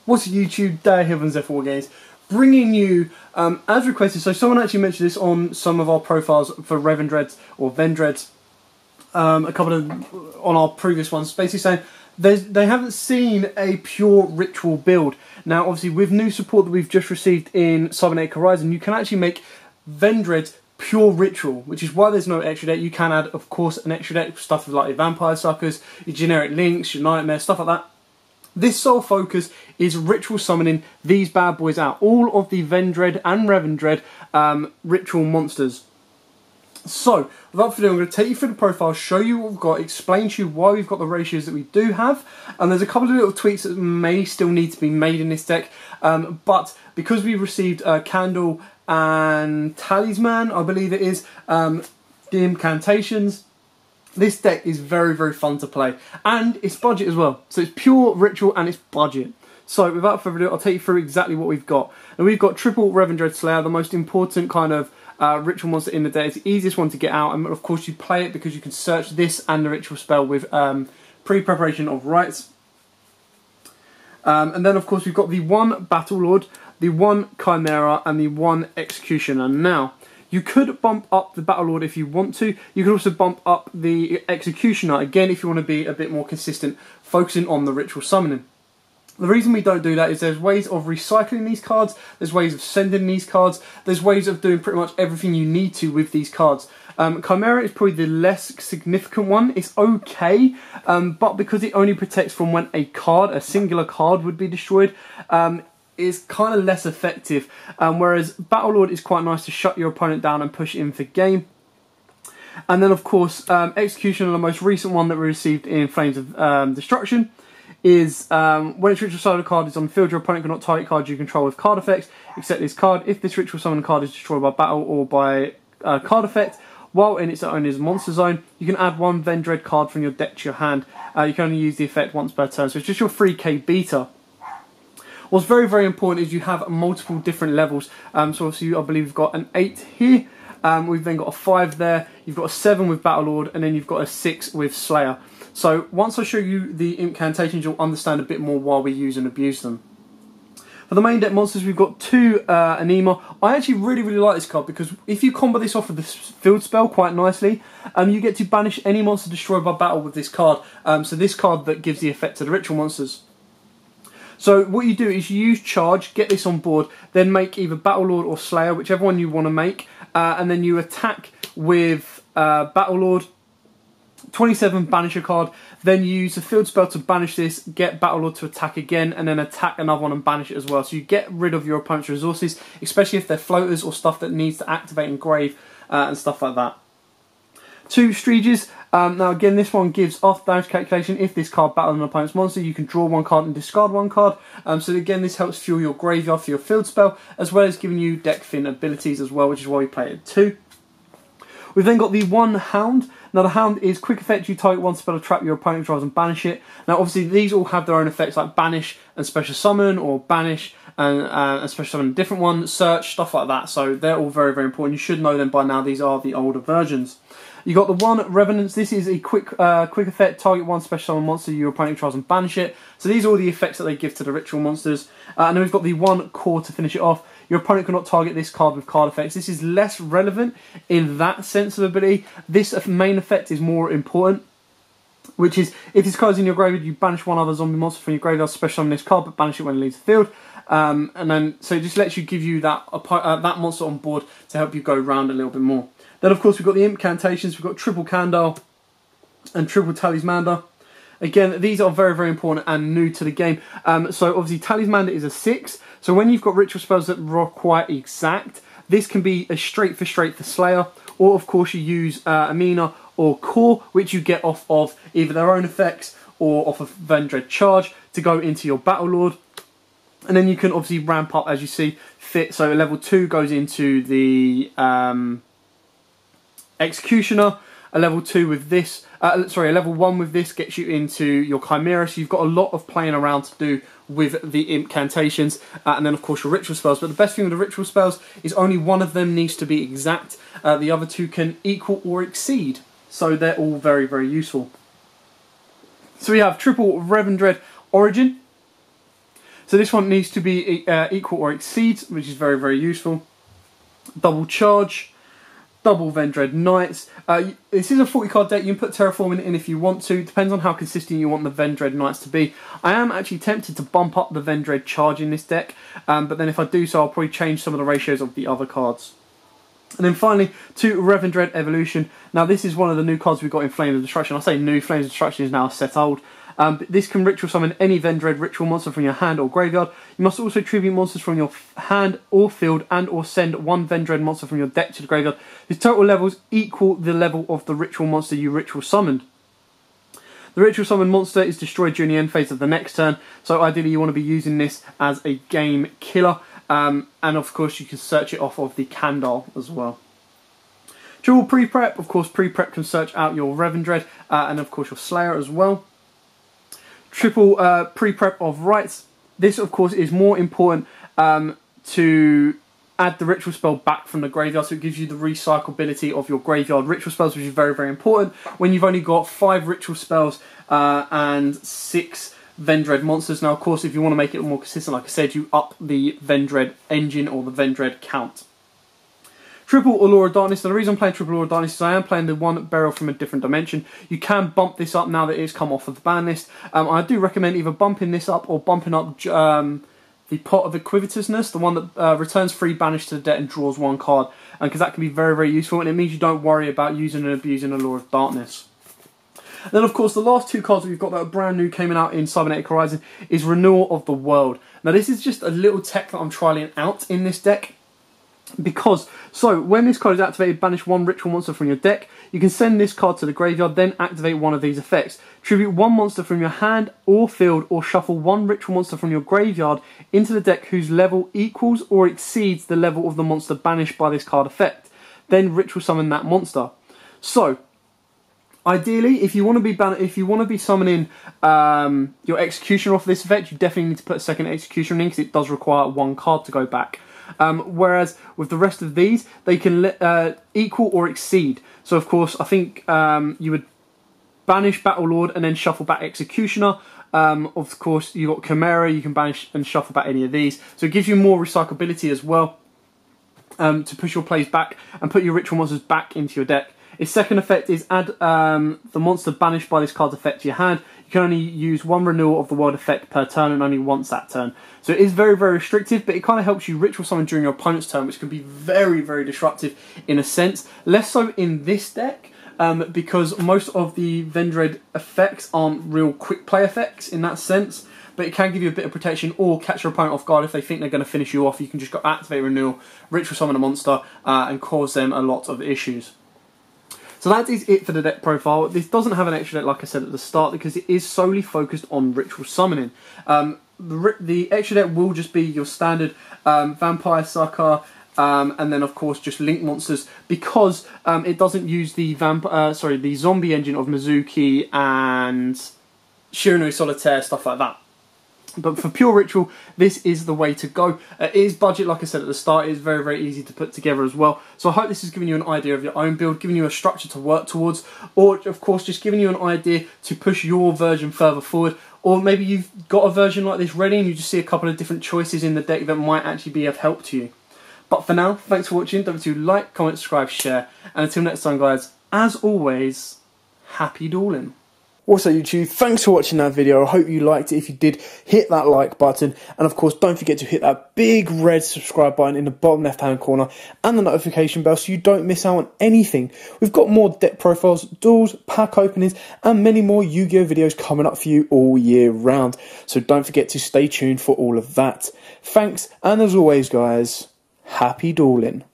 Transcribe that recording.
What's YouTube? Day here on zephyr wargames, bringing you, as requested, so someone actually mentioned this on some of our profiles for Vendreads, a couple of, on our previous ones, basically saying they haven't seen a pure ritual build. Now obviously with new support that we've just received in Cybernetic Horizon, you can actually make Vendread pure ritual, which is why there's no extra deck. You can add, of course, an extra deck, stuff like your Vampire Suckers, your generic Links, your Nightmare, stuff like that. This sole focus is ritual summoning these bad boys out. All of the Vendread and Revendread ritual monsters. So, without further ado, I'm going to take you through the profile, show you what we've got, explain to you why we've got the ratios that we do have, and there's a couple of little tweaks that may still need to be made in this deck, but because we've received Candle and Talisman, I believe it is, the incantations, this deck is very, very fun to play. And it's budget as well. So it's pure ritual and it's budget. So without further ado, I'll take you through exactly what we've got. And we've got triple Revendread Slayer, the most important kind of ritual monster in the deck. It's the easiest one to get out. And of course you play it because you can search this and the ritual spell with pre-preparation of rites. And then of course we've got the one Battle Lord, the one Chimera, and the one Executioner. Now, you could bump up the Battle Lord if you want to. You can also bump up the Executioner, again, if you want to be a bit more consistent, focusing on the ritual summoning. The reason we don't do that is there's ways of recycling these cards, there's ways of sending these cards, there's ways of doing pretty much everything you need to with these cards. Chimera is probably the less significant one. It's okay, but because it only protects from when a singular card would be destroyed, is kind of less effective, whereas Battle Lord is quite nice to shut your opponent down and push in for game. And then of course Executioner, the most recent one that we received in Flames of Destruction, is when its ritual solo card is on the field, your opponent cannot target cards you control with card effects except this card. If this ritual summon card is destroyed by battle or by card effect while in its own monster zone, you can add one Vendread card from your deck to your hand. You can only use the effect once per turn, so it's just your 3k beta. What's very, very important is you have multiple different levels. So obviously I believe we've got an 8 here. We've then got a 5 there. You've got a 7 with Battle Lord, and then you've got a 6 with Slayer. So once I show you the incantations, you'll understand a bit more why we use and abuse them. For the main deck monsters, we've got 2 Anima. I actually really, really like this card because if you combo this off with the field spell quite nicely, you get to banish any monster destroyed by battle with this card. So this card that gives the effect to the ritual monsters. So what you do is you use Charge, get this on board, then make either Battle Lord or Slayer, whichever one you want to make, and then you attack with Battle Lord, 27, banish a card, then you use the field spell to banish this, get Battle Lord to attack again, and then attack another one and banish it as well. So you get rid of your opponent's resources, especially if they're floaters or stuff that needs to activate and grave and stuff like that. 2 Streages. Now again, this one gives off damage calculation. If this card battles an opponent's monster, you can draw 1 card and discard 1 card. So again, this helps fuel your graveyard for your field spell, as well as giving you deck fin abilities as well, which is why we play it at 2. We've then got the 1 Hound. Now the Hound is quick effect, you target 1 spell to trap your opponent rather than banish it. Now obviously these all have their own effects like banish and special summon, or banish and special summon a different one, search, stuff like that. So they're all very, very important. You should know them by now. These are the older versions. You got the 1 Revenants. This is a quick effect, target 1 special summon monster your opponent tries and banish it. So these are all the effects that they give to the ritual monsters. And then we've got the 1 Core to finish it off. Your opponent cannot target this card with card effects. This is less relevant in that sense of ability. This main effect is more important, which is if this card is in your graveyard, you banish 1 other zombie monster from your graveyard, special summon this card, but banish it when it leaves the field. And then so it just lets you give you that monster on board to help you go around a little bit more. Then of course we've got the incantations. We've got triple Candle and triple Talismander. Again, these are very, very important and new to the game. So obviously Talismander is a 6. So when you've got ritual spells that are quite exact, this can be a straight for Slayer. Or of course you use Amina or Core, which you get off of either their own effects or off of Vendread Charge to go into your Battle Lord. And then you can obviously ramp up as you see fit. So level 2 goes into the Executioner. A level 2 with this, a level 1 with this gets you into your Chimera, so you've got a lot of playing around to do with the incantations, and then of course your ritual spells. But the best thing with the ritual spells is only one of them needs to be exact, the other 2 can equal or exceed, so they're all very, very useful. So we have triple Revendread Origin. So this one needs to be equal or exceeds, which is very, very useful. Double charge, double Vendread Knights. This is a 40 card deck. You can put Terraforming in if you want to. Depends on how consistent you want the Vendread Knights to be. I am actually tempted to bump up the Vendread charge in this deck, but then if I do so, I'll probably change some of the ratios of the other cards. And then finally, to Vendread Evolution. Now this is one of the new cards we've got in Flames of Destruction. I say new, Flames of Destruction is now set old. But this can ritual summon any Vendread ritual monster from your hand or graveyard. You must also tribute monsters from your hand or field and or send one Vendread monster from your deck to the graveyard. His total levels equal the level of the ritual monster you ritual summoned. The ritual summon monster is destroyed during the end phase of the next turn, so ideally you want to be using this as a game killer. And of course you can search it off of the Kandal as well. Triple pre-prep, of course pre-prep can search out your Vendread and of course your Slayer as well. Triple pre-prep of rights. This of course is more important to add the ritual spell back from the graveyard, so it gives you the recyclability of your graveyard ritual spells, which is very, very important when you've only got 5 ritual spells and 6 Vendread monsters. Now of course if you want to make it more consistent, like I said, you up the Vendread engine or the Vendread count. Triple Allure of Darkness. Now the reason I'm playing Triple Allure of Darkness is I am playing the one Burial from a Different Dimension. You can bump this up now that it's come off of the ban list. I do recommend either bumping this up or bumping up the Pot of Equivitousness, the one that returns 3 banish to the deck and draws 1 card, because that can be very, very useful, and it means you don't worry about using and abusing Allure of Darkness. Then of course the last 2 cards we've got that are brand new, coming out in Cybernetic Horizon, is Renewal of the World. Now this is just a little tech that I'm trialing out in this deck. Because, so when this card is activated, banish 1 ritual monster from your deck. You can send this card to the graveyard, then activate one of these effects. Tribute 1 monster from your hand or field, or shuffle 1 ritual monster from your graveyard into the deck whose level equals or exceeds the level of the monster banished by this card effect. Then ritual summon that monster. So, ideally, if you want to be summoning your executioner off this effect, you definitely need to put a second executioner in, because it does require 1 card to go back. Whereas with the rest of these, they can equal or exceed. So of course, I think you would banish Battle Lord and then shuffle back Executioner. Of course, you've got Chimera, you can banish and shuffle back any of these. So it gives you more recyclability as well to push your plays back and put your ritual monsters back into your deck. Its second effect is add the monster banished by this card's effect to your hand. You can only use 1 Renewal of the World effect per turn and only once that turn. So it is very, very restrictive, but it kind of helps you ritual summon during your opponent's turn, which can be very, very disruptive in a sense. Less so in this deck, because most of the Vendread effects aren't real quick play effects in that sense, but it can give you a bit of protection or catch your opponent off guard if they think they're going to finish you off. You can just go activate Renewal, ritual summon a monster, and cause them a lot of issues. So that is it for the deck profile. This doesn't have an extra deck, like I said at the start, because it is solely focused on ritual summoning. The extra deck will just be your standard Vampire Sucker, and then of course just Link monsters, because it doesn't use the the zombie engine of Mizuki and Shiranui Solitaire, stuff like that. But for pure ritual, this is the way to go. It is budget, like I said at the start. It is very, very easy to put together as well. So I hope this has given you an idea of your own build, giving you a structure to work towards, or of course just giving you an idea to push your version further forward. Or maybe you've got a version like this ready and you just see a couple of different choices in the deck that might actually be of help to you. But for now, thanks for watching. Don't forget to like, comment, subscribe, share. And until next time, guys, as always, happy dueling. What's up, YouTube? Thanks for watching that video. I hope you liked it. If you did, hit that like button. And of course, don't forget to hit that big red subscribe button in the bottom left-hand corner and the notification bell so you don't miss out on anything. We've got more deck profiles, duels, pack openings, and many more Yu-Gi-Oh! Videos coming up for you all year round. So don't forget to stay tuned for all of that. Thanks, and as always, guys, happy dueling.